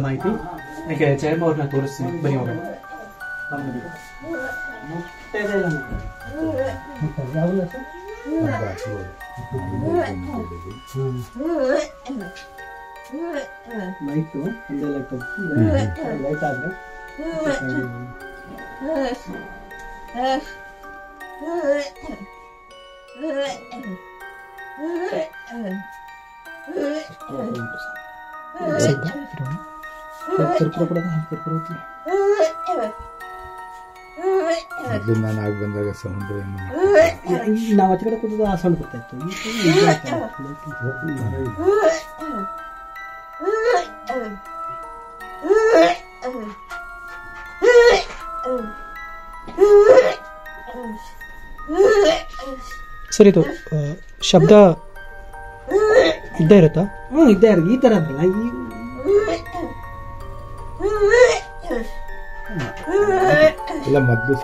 ಮಾಹಿತಿ. ಯಾಕೆ ಜಯಮ್ಮ ಅವ್ರನ್ನ ತೋರಿಸ್ತೀನಿ, ಬನ್ನಿ ಹೋಗೋಣ. ಲೈಟು ಲೈಟ್ ಆದ್ರೆ ಮೊದಲು ನಾನು ಆಗಿ ಬಂದಾಗ ಸೌಂಡ್ ನಾವು ಆಚೆ ಕಡೆ ಕೂತದ್ದು ಆ ಸೌಂಡ್ ಬರ್ತಾ ಇತ್ತು. ಸರ್, ಇದು ಶಬ್ದ ಇದ್ದೇ ಇರುತ್ತಾ? ಇದ್ದೇ ಇರುತ್ತೆ. ಈ ತರ ಅಲ್ಲ, ಇಲ್ಲ ಮೊದಲು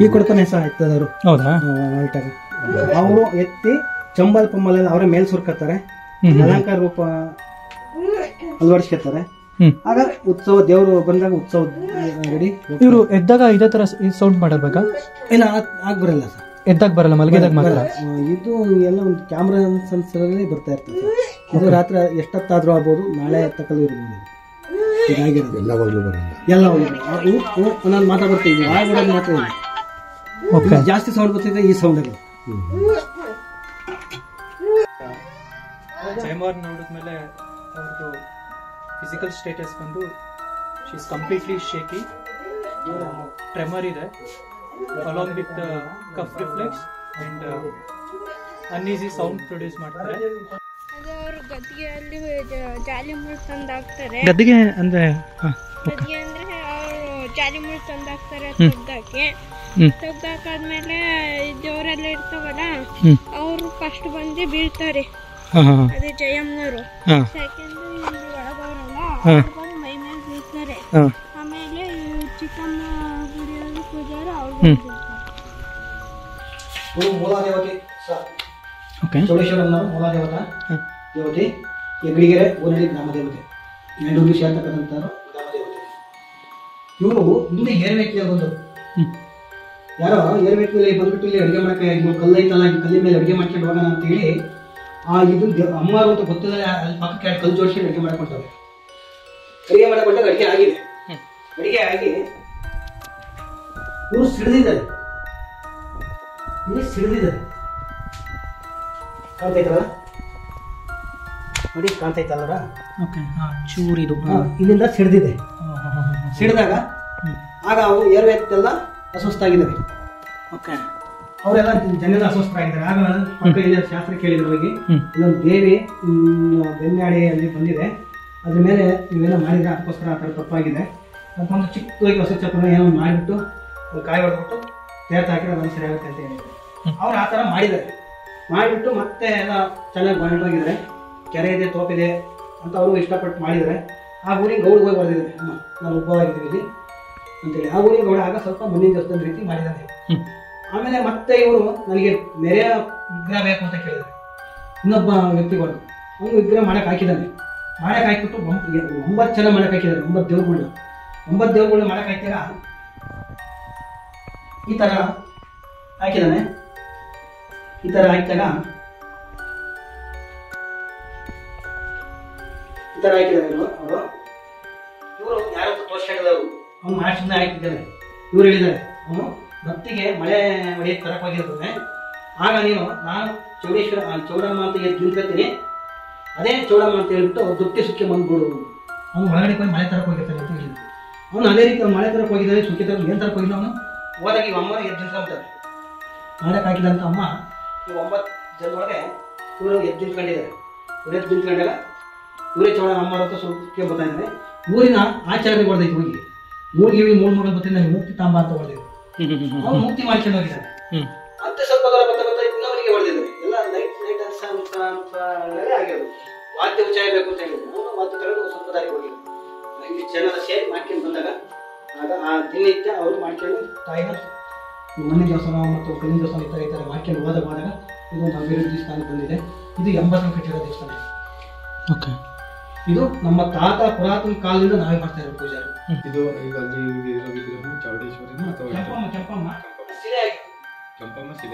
ಈ ಕೊಡ್ತಾನೆ ಸಹ ಎತ್ತದವರು. ಹೌದಾ? ಅವರು ಎತ್ತಿ ಚಂಬಲ್ ಪಂಬಲ್ ಅವರೇ ಮೇಲ್ ಸುರ್ಕತ್ತಾರೆ, ಅಲಂಕಾರ ರೂಪ ಅಳವಡಿಸ್ಕೊತಾರೆ. ಆಗ ಉತ್ಸವ ದೇವರು ಬಂದಾಗ ಉತ್ಸವ ರೆಡಿ. ಇವರು ಎದ್ದಾಗ ಇದೇ ತರ ಸೌಂಡ್ ಮಾಡಿರ್ಬೇಕಾ? ಇಲ್ಲ, ಆಗ ಬರಲ್ಲ ಸರ್. ಎದ್ದಾಗ ಬರಲ್ಲ, ಮಲಗಿದಾಗ ಮಾತ್ರ. ಇದು ಎಲ್ಲ ಒಂದು ಕ್ಯಾಮ್ರಾ ಸೆನ್ಸರಲ್ಲಿ ಬರ್ತಾ ಇರ್ತದೆ. ಇದು ರಾತ್ರಿ ಎಷ್ಟೊತ್ತಾದ್ರೂ ಆಗ್ಬೋದು, ನಾಳೆ ತಕ್ಕಲು ಇರ್ಬೋದು. ಎಲ್ಲವಾಗ್ಲೂ ಬರಲ್ಲ. ಎಲ್ಲ ನಾನು ಮಾತಾಡ್ತೀನಿ, ಆಗ್ಬಿಡೋದು ಮಾತ್ರ ಇಲ್ಲ. ಜಾಸ್ತಿ ಸೌಂಡ್ ಬರ್ತಿದೆ ಈ ಸೌಂಡ್ ಅಲ್ಲಿ. ಜಯಮ್ಮ ಅವ್ರನ್ನ ನೋಡಿದ್ಮೇಲೆ ಅವ್ರದ್ದು ಫಿಸಿಕಲ್ ಸ್ಟೇಟಸ್ ಬಂದು she is completely shaky, tremor ಇದೆ, along with cough reflex and uneasy sound produce ಮಾಡ್ತಾರೆ. ಅವರು ಗದ್ದಿಗೆಯಲ್ಲಿ ಜಾಲಿ ಮುಳ್ಳು ತಂದಾಕ್ತಾರೆ. ಗದ್ದಿಗೆ ಅಂದ್ರೆ ಗದ್ದಿಗೆ ಅಂದ್ರೆ ಅವರು ಜಾಲಿ ಮುಳ್ಳು ತಂದಾಕ್ತಾರೆ. ತೆಗ್ದಾಕಾದ್ಮೇಲೆ ದೇವರೆಲ್ಲ ಇರ್ತಾವಲ್ಲ, ಅವರು ಫಸ್ಟ್ ಬಂದು ಬೀಳ್ತಾರೆ. ಅದೇ ಜಯಮ್ಮನವರು. ಸೆಕೆಂಡ್ ಒಳಗವರಲ್ಲ, ಅವ್ರು ಬಂದು ಮೈ ಮೇಲೆ ಬೀಳ್ತಾರೆ. ಆಮೇಲೆ ಚಿಕ್ಕಮ್ಮ ಗುಡಿಯಲ್ಲಿ ಪೂಜಾರಿ ಅವ್ರು ಮೂಲಾದೇವತೆ ಚೌಡೇಶ್ವರಮ್ಮ ಮೂಲಾದೇವತಾ ದೇವತೆ, ಹೆಗ್ಗಳಿಗೆರೆ ಊರಲ್ಲಿ ಗ್ರಾಮ ದೇವತೆ, ಮೆಂಡೂರು ಸೇರ್ತಕ್ಕಂಥ ಗ್ರಾಮ ದೇವತೆ. ಇವರು ಮುಂದೆ ಏರ್ವೇಕಿಯಲ್ಲಿ ಬಂದರು. ಯಾರೋ ಏರ್ವೇಕಿಯಲ್ಲಿ ಬಂದ್ಬಿಟ್ಟು ಇಲ್ಲಿ ಅಡುಗೆ ಮಾಡಕ್ಕೆ ಇದು ಕಲ್ಲೈತಲ್ಲ, ಈ ಕಲ್ಲಿನ ಮೇಲೆ ಅಡುಗೆ ಮಾಡ್ಕೊಂಡು ಹೋಗೋಣ ಅಂತ ಹೇಳಿ ಇದು ಅಮ್ಮರು ಅಂತ ಗೊತ್ತಿಲ್ಲ, ಅಲ್ಲಿ ಪಕ್ಕಕ್ಕೆ ಕಲ್ಲು ಜೋಡಿಸಿ ಅಡುಗೆ ಮಾಡ್ಕೊಳ್ತಾರೆ. ಅಡುಗೆ ಮಾಡಕೊಂಡಾಗ ಅಡುಗೆ ಆಗಿದೆ. ಅಡುಗೆ ಆಗಿ ಇವರು ಸಿಡಿದಿದ್ದಾರೆ, ಇಲ್ಲಿ ಸಿಡಿದಿದ್ದಾರೆ. ಕಾಣ್ತೈತಲ್ಲ ನೋಡಿ, ಕಾಣ್ತೈತಲ್ಲ ಚೂರಿದು ಇಲ್ಲಿಂದ ಸಿಡಿದಿದೆ. ಸಿಡಿದಾಗ ಆಗ ಅವರು ಏರ್ವೆಲ್ಲ ಅಸ್ವಸ್ಥಾಗಿದ್ದಾರೆ. ಅವರೆಲ್ಲ ಜನ ಅಸ್ವಸ್ಥರಾಗಿದ್ದಾರೆ. ಆಗ ಮಕ್ಕಳಿಗೆ ಶಾಸ್ತ್ರ ಕೇಳಿದ್ರು, ಹೋಗಿ ಇಲ್ಲೊಂದು ದೇವಿ ಬೆನ್ನಾಡಿ ಅಲ್ಲಿ ಬಂದಿದೆ, ಅದ್ರ ಮೇಲೆ ನೀವೆಲ್ಲ ಮಾಡಿದ್ರೆ ಅದಕ್ಕೋಸ್ಕರ ಆ ಥರ ತಪ್ಪಾಗಿದೆ ಅಂತ ಒಂದು ಚಿಕ್ಕದಾಗಿ ಹೊಸ ಚಪ್ಪನ ಏನೋ ಮಾಡಿಬಿಟ್ಟು ಕಾಯಿ ಹೊಡೆದ್ಬಿಟ್ಟು ತೇರ್ತ ಹಾಕಿದ್ರೆ ಅದು ಸರಿ ಆಗುತ್ತೆ ಅಂತ ಹೇಳಿದ್ರು. ಅವ್ರು ಆ ಥರ ಮಾಡಿದ್ದಾರೆ. ಮಾಡಿಬಿಟ್ಟು ಮತ್ತೆ ಎಲ್ಲ ಚೆನ್ನಾಗಿ ಬಂದೋಗಿದ್ದಾರೆ. ಕೆರೆ ಇದೆ, ತೋಪಿದೆ ಅಂತ ಅವರು ಇಷ್ಟಪಟ್ಟು ಮಾಡಿದ್ದಾರೆ. ಆ ಊರಿಗೆ ಗೌಡ್ಗೆ ಹೋಗಿ ಬರೆದಿದ್ದಾರೆ, ಅಮ್ಮ ನಾವು ಒಬ್ಬವಾಗಿದ್ದೀವಿ ಇಲ್ಲಿ ಅಂತೇಳಿ. ಆ ಊರಿಗೆ ಗೌಡ ಆಗ ಸ್ವಲ್ಪ ಮುಂದಿನ ದೇವಸ್ಥಾನದ ರೀತಿ ಮಾಡಿದ್ದಾರೆ. ಆಮೇಲೆ ಮತ್ತೆ ಇವರು ನನಗೆ ನೆರೆಯ ವಿಗ್ರಹ ಬೇಕು ಅಂತ ಕೇಳಿದ್ದಾರೆ. ಇನ್ನೊಬ್ಬ ವ್ಯಕ್ತಿಗಳು ಅವನು ವಿಗ್ರಹ ಮಾಡಕ್ಕೆ ಹಾಕಿದ್ದಾನೆ. ಮಾಡಕ್ಕೆ ಹಾಕಿಬಿಟ್ಟು 9 ಜನ ಮಾಡಕ್ಕೆ ಹಾಕಿದ್ದಾರೆ. 9 ದೇವ್ರುಗಳನ್ನ ಮಾಡಕ್ಕೆ ಹಾಕಿದಾಗ ಈ ಥರ ಹಾಕಿದ್ದಾನೆ. ಈ ಥರ ಹಾಕಿದಾಗ ಈ ಥರ ಹಾಕಿದ್ದಾರೆ ಅವರು ಯಾರು ತೋರಿಸಿಲ್ಲ. ಅವ್ನು ಮಾಡಿ ಸುಮ್ಮನೆ ಹಾಕಿದ್ದಾರೆ. ಇವ್ರು ಹೇಳಿದ್ದಾರೆ, ಅವನು ಭಕ್ತಿಗೆ ಮಳೆ ಹೊಡೆಯಕ್ಕೆ ತರಕ್ಕೆ ಹೋಗಿರ್ತದೆ. ಆಗ ನಾನು ಚೌಡಮ್ಮ ಅಂತ ನಿಂತ್ಕೊತೀನಿ, ಅದೇ ಚೌಡಮ್ಮ ಅಂತ ಹೇಳ್ಬಿಟ್ಟು ದುಃಖಿ ಸುಖಿ ಬಂದ್ಬಿಡು. ಅವನು ಒಳಗಡೆ ಹೋಗಿ ಮಳೆ ತರಕ್ಕೆ ಹೋಗಿರ್ತಾನೆ ಅಂತ ಹೇಳಿದ್ರು. ಅವನು ಅದೇ ರೀತಿ ಅವ್ನು ಮಳೆ ತರಕ್ಕೆ ಹೋಗಿದ್ದಾನೆ, ಸುಖಿ ತರ ಏನು ತರಕ್ಕೆ ಹೋಗಿದ್ದ ಅವನು. ಹೋದಾಗ ಈ ಅಮ್ಮ ಎದ್ದು ನಿಂತ್ಕೊಂತಾರೆ. ಮಾಡಕ್ಕೆ ಹಾಕಿದಂಥ ಅಮ್ಮ ಈ 9 ಜನದೊಳಗೆ ಇವರು ಎದ್ದು ನಿಂತ್ಕೊಂಡಿದ್ದಾರೆ. ಇವ್ರು ಎದ್ದು ನಿಂತ್ಕೊಂಡಾಗ ಇವರೇ ಚೌಡಮ್ಮ ಅಮ್ಮ ಅಂತ ಸುಖಿ ಬರ್ತಾ ಇದ್ದಾರೆ. ಊರಿನ ಆಚಾರ್ಯ ಹೊಡೆದೈತಿ, ಹೋಗಿ 3 ಬರ್ತೀನಿ, ನನಗೆ ಮುಕ್ತಿ ತಾಂಬ ಅಂತ ಹೊಡೆದಿದ್ರು. ಅವ್ನು ಮುಕ್ತಿ ಮಾಡ್ಕೊಂಡು ಹೋಗಿದ್ದಾರೆ. ಮತ್ತೆ ಸ್ವಲ್ಪ ದೂರ ಬರ್ತಾ ಇನ್ನೊಬ್ಬರಿಗೆ ಹೊಡೆದಿದ್ದಾರೆ. ಎಲ್ಲ ಲೈಟ್ ಆಗಿರೋದು. ವಾದ್ಯ ಉಚ್ಚಾರ ಬೇಕು ಅಂತ ಹೇಳಿದ್ರು. ಅವನು ಮತ್ತೆ ಕರೆದು ಸ್ವಲ್ಪ ದಾರಿ ಹೋಗಿದ್ರು. ಜನ ಸೇರಿ ಮಾಡ್ಕೊಂಡು ಬಂದಾಗ ಆಗ ಆ ದಿನನಿತ್ಯ ಅವರು ಮಾಡ್ಕೊಂಡು ತಾಯಿನ ಮನೆ ದೇವಸ್ಥಾನ ಮತ್ತು ಕಲ್ಲಿನ ದೇವಸ್ಥಾನ ಈ ಥರ ಮಾಡ್ಕೊಂಡು ಹೋದಾಗ ಇದೊಂದು ಅಭಿವೃದ್ಧಿ ಸ್ಥಾನಕ್ಕೆ ಬಂದಿದೆ. ಇದು 80 ಕಟ್ಟಿರೋ ದೇವಸ್ಥಾನ. ಓಕೆ. ಇದು ನಮ್ಮ ತಾತ ಪುರಾತನ ಕಾಲದಿಂದ ನಾವೇ ಮಾಡ್ತಾ ಇರೋ ಪೂಜಾರಿ. ಇದು ಈಗ ಅಲ್ಲಿ ಇರೋ ವಿಗ್ರಹ ಚೌಡೇಶ್ವರಿನ ಅಥವಾ ಕೆಂಪಮ್ಮ ಶಿಲೆ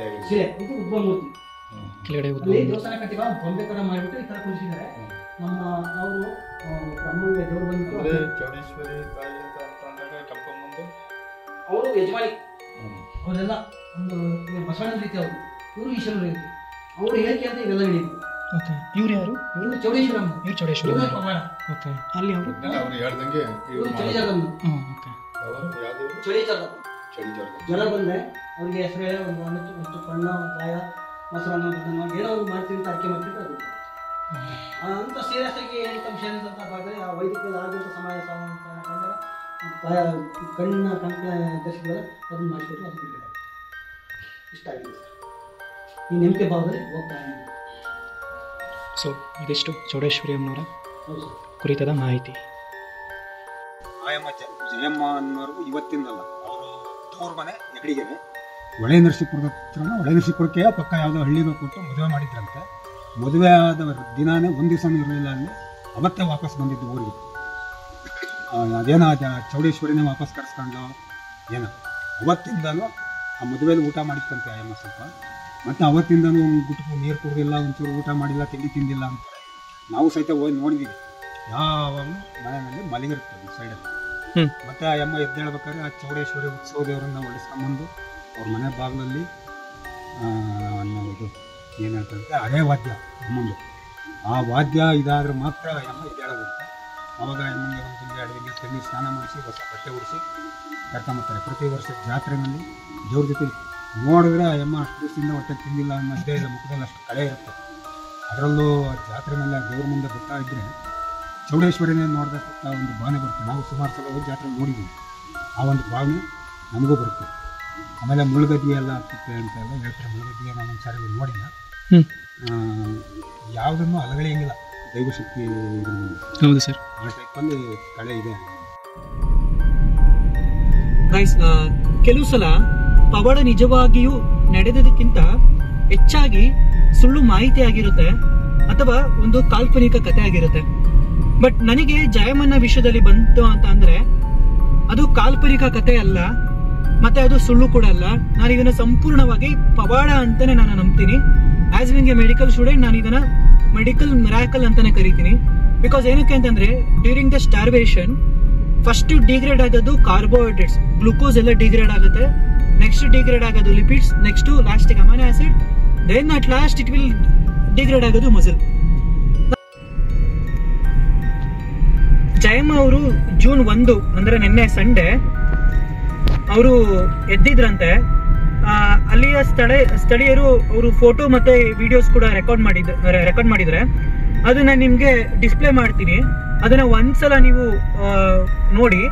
ಆಗಿದೆ. ಶಿಲೆ ಇದು ಉದ್ಭವ ಮೂರ್ತಿ. ಕೆಳಗಡೆ ಅಲ್ಲಿ ದೇವಸ್ಥಾನ ಕಟ್ಟಿವ ಬೊಂಬೆ ತರ ಮಾಡಿಬಿಟ್ಟು ಈ ತರ ಕುಳಿಸಿದ್ದಾರೆ. ನಮ್ಮ ಅವರು ಬ್ರಹ್ಮಂಗೆ ದೇವರು ಬಂದು ಅಂದ್ರೆ ಚೌಡೇಶ್ವರಿ ತಾಯಿ ಅಂತ ಅಂದಾಗ ಕೆಂಪಮ್ಮಂದು ಅವರು ಯಜಮಾನಿ. ಅವರೆಲ್ಲ ಒಂದು ಬಸವಣ್ಣ ರೀತಿ ಅವರು, ಇವರು ಈಶ್ವರ ರೀತಿ. ಅವರು ಹೇಳಿಕೆ ಅಂತ ಇವೆಲ್ಲ ಹೇಳಿದ್ರು. ಓಕೆ. ಇವ್ರು ಯಾರು? ಇವರು ಚೌಡೇಶ್ವರಮ್ಮ. ಇವ್ರು ಚೌಡೇಶ್ವರಮ್ಮ. ಇವರೇ ಪ್ರಮಾಣ. ಓಕೆ. ಅಲ್ಲಿ ಅವರು ಅವ್ರು ಹೇಳ್ದಂಗೆ ಇವರು ಚಳಿಜಾಗಮ್ಮ. ಓಕೆ. ಯಾವ್ದು ಚಳಿಜಾಗ ಚಳಿಜಾಗ ಜ್ವರ ಬಂದ್ರೆ ಅವ್ರಿಗೆ ಹೆಸರು ಹೇಳಿ ಒಂದು ಕಣ್ಣ ಕಾಯ ಮೊಸರನ್ನ ಏನೋ ಒಂದು ಮಾಡ್ತೀವಿ ಅಂತ ಅರ್ಕೆ ಮಾಡ್ತಿದ್ರೆ ಅದು ಅಂತ ಸೀರಿಯಸ್ ಆಗಿ ಎಂತ ವಿಷಯದಂತ ಭಾಗದಲ್ಲಿ ಆ ವೈದ್ಯಕೀಯ ಆದಂಥ ಸಮಾಜ ಕಂಡಾಗ ಕಣ್ಣಿನ ಕಂಕಣ ದರ್ಶಕಗಳ ಅದನ್ನು ಮಾಡಿಕೊಟ್ಟು ಅದು ಬಿಟ್ಟಿದ್ದಾರೆ. ಇಷ್ಟ ಆಗಿದೆ ಸರ್. ಈ ನಂಬಿಕೆ ಭಾವದಲ್ಲಿ ಹೋಗ್ತಾ ಇದ್ದೀವಿ. ಸೊ ಇದಿಷ್ಟು ಚೌಡೇಶ್ವರಿ ಅಮ್ಮನವರ ಹೌದು ಸರ್. ಕುರಿತಾದ ಮಾಹಿತಿ. ಆಯಮ್ಮ ಜಯಮ್ಮ ಅನ್ನೋರು ಇವತ್ತಿಂದಲ್ಲ, ಅವರು ತವ್ರ ಮನೆ ಹೆಗಡಿಗೆರೆ ಹೊಳೆ ನರಸೀಪುರದ ಹತ್ರನ, ಹೊಳೆ ನರಸೀಪುರಕ್ಕೆ ಪಕ್ಕ ಯಾವುದೋ ಹಳ್ಳಿಗೆ ಕೊಟ್ಟು ಮದುವೆ ಮಾಡಿದ್ರಂತೆ. ಮದುವೆ ಆದ ದಿನಾನೇ ಒಂದು ದಿವಸನೂ ಇರಲಿಲ್ಲ ಅಲ್ಲಿ, ಅವತ್ತೇ ವಾಪಸ್ ಬಂದಿದ್ದು ಊರಿಗೆ. ಅದೇನೋ ಚೌಡೇಶ್ವರಿನೇ ವಾಪಸ್ ಕರೆಸ್ಕೊಂಡು ಏನೋ ಅವತ್ತಿಂದನೂ ಆ ಮದುವೆಯಲ್ಲಿ ಊಟ ಮಾಡಿತ್ತಂತೆ ಆಯಮ್ಮ ಸ್ವಲ್ಪ. ಮತ್ತು ಅವತ್ತಿಂದನೂ ಒಂದು ಗುಟ್ಕು ನೀರು ಕುಡಿದಿಲ್ಲ, ಒಂಚೂರು ಊಟ ಮಾಡಿಲ್ಲ, ತಿಂಡಿ ತಿಂದಿಲ್ಲ ಅಂತ ನಾವು ಸಹಿತ ಹೋಗಿ ನೋಡಿದ್ದೀವಿ. ಯಾವಾಗಲೂ ಮನೆಯಲ್ಲಿ ಮಲಗಿರುತ್ತೆ ಸೈಡಲ್ಲಿ. ಮತ್ತು ಆ ಅಮ್ಮ ಎದ್ದೇಳ್ಬೇಕಾದ್ರೆ ಆ ಚೌಡೇಶ್ವರಿ ಉತ್ಸವ ದೇವರನ್ನ ಹೊಡಿಸ್ಕೊಂಬಂದು ಅವ್ರ ಮನೆ ಬಾಗಿಲಲ್ಲಿ ಇದು ಏನು ಹೇಳ್ತಂತೆ ಅದೇ ವಾದ್ಯ ಅಮ್ಮಂದು. ಆ ವಾದ್ಯ ಇದಾದ್ರೆ ಮಾತ್ರ ಅಮ್ಮ ಎದ್ದೇಳೋದಂತೆ. ಆವಾಗ ಅಮ್ಮಂಗೆ ಒಂದು ತಿಂಗಳು 2 ತಿಂಗಳು ತೆಂಗಿ ಸ್ನಾನ ಮಾಡಿಸಿ ಹೊಸ ಬಟ್ಟೆ ಉಡಿಸಿ ಕರ್ಕೊಂಬರ್ತಾರೆ. ಪ್ರತಿ ವರ್ಷ ಜಾತ್ರೆನಲ್ಲಿ ದೇವ್ರ ಜೊತೆ ನೋಡಿದ್ರೆ ಆ ಅಮ್ಮ ಅಷ್ಟು ದಿವಸದಿಂದ ಹೊಟ್ಟೆ ತಿಂದಿಲ್ಲ ಅನ್ನೋದೇ ಇಲ್ಲ, ಮುಖದಲ್ಲಿ ಅಷ್ಟು ಕಳೆ ಇರುತ್ತೆ. ಅದರಲ್ಲೂ ಜಾತ್ರೆನಲ್ಲಿ ದೇವ್ರ ಮುಂದೆ ಬರ್ತಾ ಇದ್ದರೆ ಚೌಡೇಶ್ವರಿನೇ ನೋಡಿದಕ್ಕ ಒಂದು ಭಾವನೆ ಬರುತ್ತೆ. ನಾವು ಸುಮಾರು ಸಲ ಹೋಗಿ ಜಾತ್ರೆ ನೋಡಿದ್ದೀವಿ. ಆ ಒಂದು ಭಾವನೆ ನಮಗೂ ಬರುತ್ತೆ. ಆಮೇಲೆ ಮುಳುಗದ್ದಿ ಎಲ್ಲ ಆಗ್ತದೆ ಅಂತ ಎಲ್ಲ ಹೇಳ್ತಾರೆ. ಮುಳುಗದ್ದಿಗೆ ನಾನು ಒಂದು ಸಾರಿ ನೋಡಿಲ್ಲ. ಯಾವುದನ್ನು ಅಲಗಳೆಯಂಗಿಲ್ಲ ದೈವಶಕ್ತಿ. ಹೌದು ಸರ್. ಆ ಟೈಪಲ್ಲಿ ಕಳೆ ಇದೆ. ಗೈಸ್, ಕೆಲವು ಸಲ ಪವಾಡ ನಿಜವಾಗಿಯೂ ನಡೆದದಕ್ಕಿಂತ ಹೆಚ್ಚಾಗಿ ಸುಳ್ಳು ಮಾಹಿತಿ ಆಗಿರುತ್ತೆ ಅಥವಾ ಒಂದು ಕಾಲ್ಪನಿಕ ಕಥೆ ಆಗಿರುತ್ತೆ. ಬಟ್ ನನಗೆ ಜಯಮ್ಮನ ವಿಷಯದಲ್ಲಿ ಬಂತು ಅಂತ ಅಂದ್ರೆ ಅದು ಕಾಲ್ಪನಿಕ ಕಥೆ ಅಲ್ಲ, ಮತ್ತೆ ಅದು ಸುಳ್ಳು ಕೂಡ ಅಲ್ಲ. ನಾನು ಇದನ್ನ ಸಂಪೂರ್ಣವಾಗಿ ಪವಾಡ ಅಂತಾನೆ ನಾನು ನಂಬ್ತೀನಿ. As being a medical student ನಾನು ಇದನ್ನ ಮೆಡಿಕಲ್ ಮಿರಾಕಲ್ ಅಂತಾನೆ ಕರಿತೀನಿ. ಬಿಕಾಸ್ ಏನಕ್ಕೆ ಅಂತಂದ್ರೆ during the starvation first degrade ಆಗೋದು ಕಾರ್ಬೋಹೈಡ್ರೇಟ್ಸ್, ಗ್ಲೂಕೋಸ್ ಎಲ್ಲ ಡಿಗ್ರೇಡ್ ಆಗುತ್ತೆ. ನೆಕ್ಸ್ಟ್ ಡಿಗ್ರೇಡ್ ಆಗೋದು ಲಿಪಿಡ್ಸ್, ನೆಕ್ಸ್ಟ್ ಲಾಸ್ಟಿಗೆ amino acid, then at last it will degrade ಆಗೋದು ಮಸಲ್. ಜಯಮ್ಮ ಅವರು ಜೂನ್ 1 ಅಂದ್ರೆ ನಿನ್ನೆ ಸಂಡೇ ಅವರು ಎದ್ದಿದ್ರಂತೆ. ಅಲ್ಲಿಯ ಸ್ಥಳೀಯರು ಅವರು ಫೋಟೋ ಮತ್ತೆ ವಿಡಿಯೋಸ್ ಕೂಡ ರೆಕಾರ್ಡ್ ಮಾಡಿದ್ರೆ ಅದನ್ನ ನಿಮ್ಗೆ ಡಿಸ್ಪ್ಲೇ ಮಾಡ್ತೀನಿ. ಅದನ್ನ ಒಂದ್ಸಲ ನೀವು ನೋಡಿ.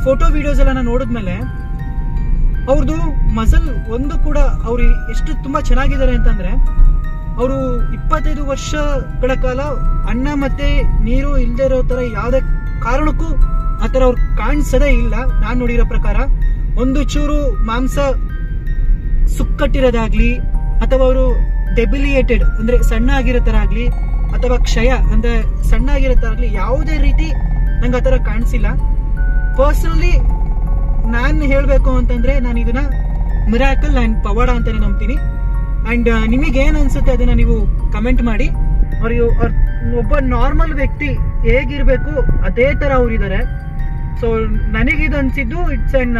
ಫೋಟೋ ವಿಡಿಯೋಸ್ ಎಲ್ಲ ನಾನು ನೋಡಿದ್ಮೇಲೆ ಅವ್ರದ್ದು ಮಸಲ್ ಒಂದು ಕೂಡ ಅವ್ರು ಎಷ್ಟು ತುಂಬಾ ಚೆನ್ನಾಗಿದ್ದಾರೆ ಅಂತಂದ್ರೆ, ಅವರು 25 ವರ್ಷಗಳ ಕಾಲ ಅನ್ನ ಮತ್ತೆ ನೀರು ಇಲ್ದೇ ಇರೋ ತರ ಯಾವುದೇ ಕಾರಣಕ್ಕೂ ಆತರ ಅವ್ರು ಕಾಣಿಸದೇ ಇಲ್ಲ. ನಾನ್ ನೋಡಿರೋ ಪ್ರಕಾರ ಒಂದು ಚೂರು ಮಾಂಸ ಸುಕ್ಕಟ್ಟಿರೋದಾಗ್ಲಿ, ಅಥವಾ ಅವರು ಡೆಬಿಲಿಯೇಟೆಡ್ ಅಂದ್ರೆ ಸಣ್ಣ ಆಗಿರೋ ತರ ಆಗ್ಲಿ, ಅಥವಾ ಕ್ಷಯ ಅಂದ್ರೆ ಸಣ್ಣ ಆಗಿರೋ ತರ ಆಗ್ಲಿ, ಯಾವುದೇ ರೀತಿ ನಂಗೆ ಆತರ ಕಾಣಿಸಿಲ್ಲ. ಪರ್ಸನಲಿ ನಾನು ಹೇಳ್ಬೇಕು ಅಂತಂದ್ರೆ ನಾನು ಇದನ್ನ ಮಿರಾಕಲ್ ಅಂಡ್ ಪವಾಡ ಅಂತಾನೆ ನಂಬ್ತೀನಿ. ಅಂಡ್ ನಿಮಗೆ ಏನ್ ಅನ್ಸುತ್ತೆ ಅದನ್ನ ನೀವು ಕಮೆಂಟ್ ಮಾಡಿ. ಅವ್ರಿಗೆ ಒಬ್ಬ ನಾರ್ಮಲ್ ವ್ಯಕ್ತಿ ಹೇಗಿರ್ಬೇಕು ಅದೇ ತರ ಅವ್ರಿದ್ದಾರೆ. ಸೊ ನನಗಿದು ಅನ್ಸಿದ್ದು ಇಟ್ಸ್ ಅನ್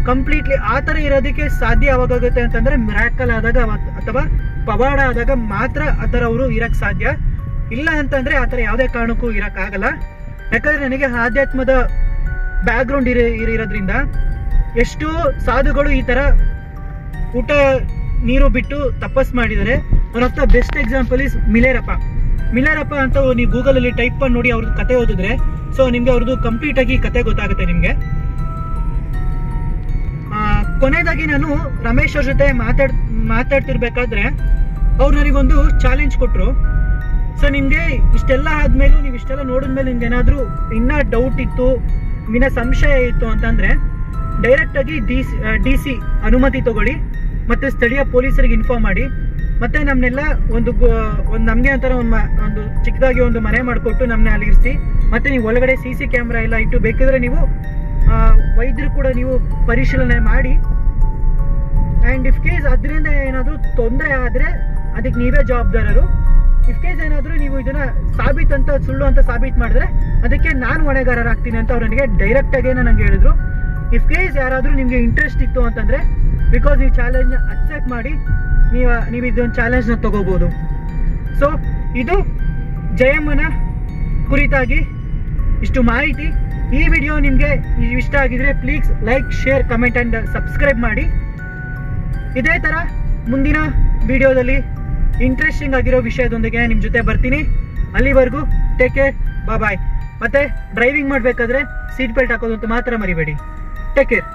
ಕಂಪ್ಲೀಟ್ಲಿ ಆ ತರ ಇರೋದಕ್ಕೆ ಸಾಧ್ಯ ಯಾವಾಗುತ್ತೆ ಅಂತಂದ್ರೆ ಮಿರಾಕಲ್ ಆದಾಗ ಅಥವಾ ಪವಾಡ ಆದಾಗ ಮಾತ್ರ ಆ ತರ ಅವರು ಇರಕ್ ಸಾಧ್ಯ. ಇಲ್ಲ ಅಂತಂದ್ರೆ ಆತರ ಯಾವುದೇ ಕಾರಣಕ್ಕೂ ಇರಕ್ ಆಗಲ್ಲ. ಯಾಕಂದ್ರೆ ನನಗೆ ಆಧ್ಯಾತ್ಮದ ಬ್ಯಾಕ್ ಗ್ರೌಂಡ್ ಇರೋದ್ರಿಂದ ಎಷ್ಟೋ ಸಾಧುಗಳು ಈ ತರ ಊಟ ನೀರು ಬಿಟ್ಟು ತಪಸ್ ಮಾಡಿದ್ದಾರೆ. One of the best example is Milarepa ಅಂತ ನೀವು ಗೂಗಲ್ ಅಲ್ಲಿ ಟೈಪ್ ಮಾಡಿ ನೋಡಿ ಅವ್ರದ್ದು ಕತೆ ಓದಿದ್ರೆ ಸೊ ನಿಮ್ಗೆ ಅವ್ರದ್ದು ಕಂಪ್ಲೀಟ್ ಆಗಿ ಕತೆ ಗೊತ್ತಾಗುತ್ತೆ ನಿಮ್ಗೆ. ಕೊನೆಯದಾಗಿ ನಾನು ರಮೇಶ್ ಅವ್ರ ಜೊತೆ ಮಾತಾಡ್ತಿರ್ಬೇಕಾದ್ರೆ ಅವ್ರು ನನಗೊಂದು ಚಾಲೆಂಜ್ ಕೊಟ್ರು. ಸೊ ನಿಮ್ಗೆ ಇಷ್ಟೆಲ್ಲ ಆದ್ಮೇಲೂ ನೀವು ಇಷ್ಟೆಲ್ಲ ನೋಡಿದ್ಮೇಲೆ ನಿಮ್ಗೆ ಏನಾದ್ರೂ ಇನ್ನ ಡೌಟ್ ಇತ್ತು, ಇನ್ನ ಸಂಶಯ ಇತ್ತು ಅಂತಂದ್ರೆ ಡೈರೆಕ್ಟ್ ಆಗಿ DC ಅನುಮತಿ ತಗೊಳ್ಳಿ, ಮತ್ತೆ ಸ್ಥಳೀಯ ಪೊಲೀಸರಿಗೆ ಇನ್ಫಾರ್ಮ್ ಮಾಡಿ. ಮತ್ತೆ ನಮ್ನೆಲ್ಲ ನಮ್ಗೆ ಅಂತಾರ ಒಂದು ಚಿಕ್ಕದಾಗಿ ಒಂದು ಮನೆ ಮಾಡಿಕೊಟ್ಟು ನಮ್ನ ಅಲ್ಲಿ ಇರಿಸಿ, ಮತ್ತೆ ನೀವು ಒಳಗಡೆ CC ಕ್ಯಾಮ್ರಾ ಎಲ್ಲ ಇಟ್ಟು ಬೇಕಿದ್ರೆ ನೀವು ವೈದ್ಯರು ಕೂಡ ನೀವು ಪರಿಶೀಲನೆ ಮಾಡಿ. ಅಂಡ್ ಇಫ್ ಕೇಸ್ ಅದರಿಂದ ಏನಾದ್ರು ತೊಂದರೆ ಆದ್ರೆ ಅದಕ್ಕೆ ನೀವೇ ಜವಾಬ್ದಾರರು. ಇಫ್ ಕೇಸ್ ಏನಾದ್ರು ನೀವು ಇದನ್ನ ಸುಳ್ಳು ಅಂತ ಸಾಬೀತು ಮಾಡಿದ್ರೆ ಅದಕ್ಕೆ ನಾನು ಹೊಣೆಗಾರರಾಗ್ತೀನಿ ಅಂತ ಅವ್ರು ನನಗೆ ಡೈರೆಕ್ಟ್ ಆಗಿ ನಂಗೆ ಹೇಳಿದ್ರು. ಇಫ್ ಕೇಸ್ ಯಾರಾದ್ರೂ ನಿಮ್ಗೆ ಇಂಟ್ರೆಸ್ಟ್ ಇತ್ತು ಅಂತಂದ್ರೆ ಬಿಕಾಸ್ ಈ ಚಾಲೆಂಜ್ ಅಕ್ಸೆಪ್ಟ್ ಮಾಡಿ ನೀವು ಇದೊಂದು ಚಾಲೆಂಜ್ ನ ತಗೋಬಹುದು. ಸೊ ಇದು ಜಯಮ್ಮನ ಕುರಿತಾಗಿ ಇಷ್ಟು ಮಾಹಿತಿ. ಈ ವಿಡಿಯೋ ನಿಮ್ಗೆ ಇಷ್ಟ ಆಗಿದ್ರೆ please like, share, comment and subscribe ಮಾಡಿ. ಇದೇ ತರ ಮುಂದಿನ ವಿಡಿಯೋದಲ್ಲಿ ಇಂಟ್ರೆಸ್ಟಿಂಗ್ ಆಗಿರೋ ವಿಷಯದೊಂದಿಗೆ ನಿಮ್ ಜೊತೆ ಬರ್ತೀನಿ. ಅಲ್ಲಿವರೆಗೂ ಟೇಕ್ ಕೇರ್, ಬಾಯ್. ಮತ್ತೆ ಡ್ರೈವಿಂಗ್ ಮಾಡ್ಬೇಕಾದ್ರೆ ಸೀಟ್ ಬೆಲ್ಟ್ ಹಾಕೋದು ಅಂತ ಮಾತ್ರ ಮರಿಬೇಡಿ. Take care.